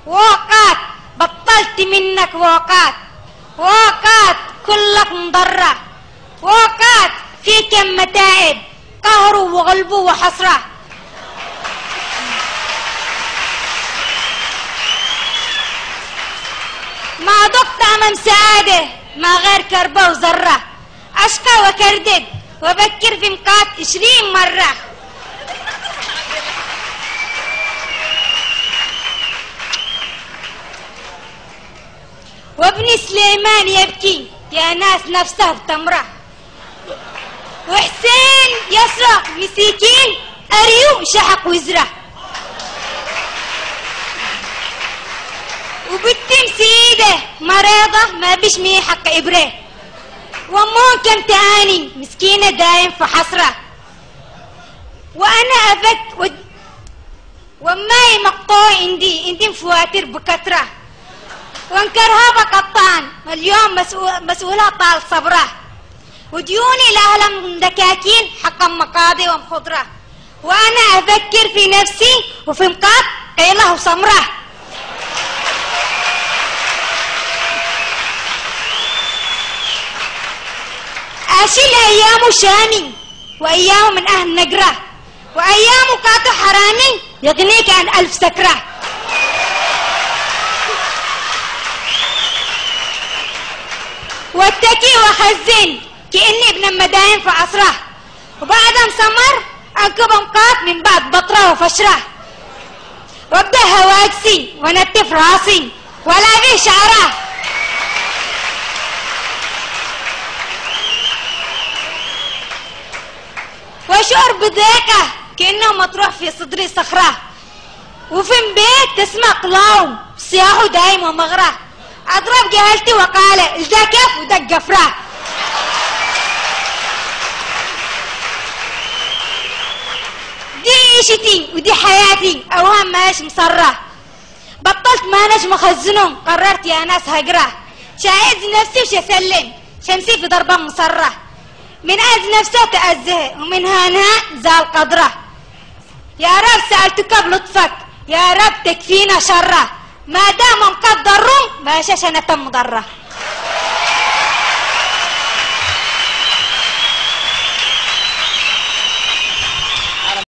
وقات بطلت منك وقات، وقات كلك مضرة، وقات في كم متاعب قهر وغلب وحسرة. ما ضقت أمام سعادة ما غير كربة وذرة، أشقى وكردد وبكر في مقات 20 مرة. وابن سليمان يبكي يا ناس نفسه بتمره، وحسين يسرق مسكين أريو شحق وزره، وبنتي مسيدة مريضة ما بيشمي حق إبره، وممكن تاني مسكينة دايم في حسرة. وأنا أفك وماي مقطوع عندي فواتير بكثرة، وانكرها بقطان اليوم مسؤولة طال صبره، وديوني لأهل دكاكين حق مقاضي ومخضرة. وأنا أفكر في نفسي وفي مقاط قيله وسمره. أشيل أيام شامي وأيام من أهل نقرة، وأيام قاطع حرامي يغنيك عن 1000 سكرة. واتكي وخزن كأني ابن المداين في عصره، وبعد مسمر أنكب مقاط من بعد بطرة وفشرة، وابدأ هواكسي ونتف راسي ولا بيه شعره. وشعر بضيقة كأنه مطروح في صدري صخرة، وفي بيت تسمع قلاو صياحه دايم ومغرة. أضرب جهلتي وقال ده كيف وده قفرة. دي عيشتي ودي حياتي أوهام ماش مصرة، بطلت ما نجم خزنهم قررت يا ناس هجرة. شاهد نفسي وش أسلم شمسي في ضربة مصرة، من أذ نفسه تأذه ومن هانها زال قدره. يا رب سألتك بلطفك يا رب تكفينا شره، ما دام مقدرهم ما شاشنة مضره.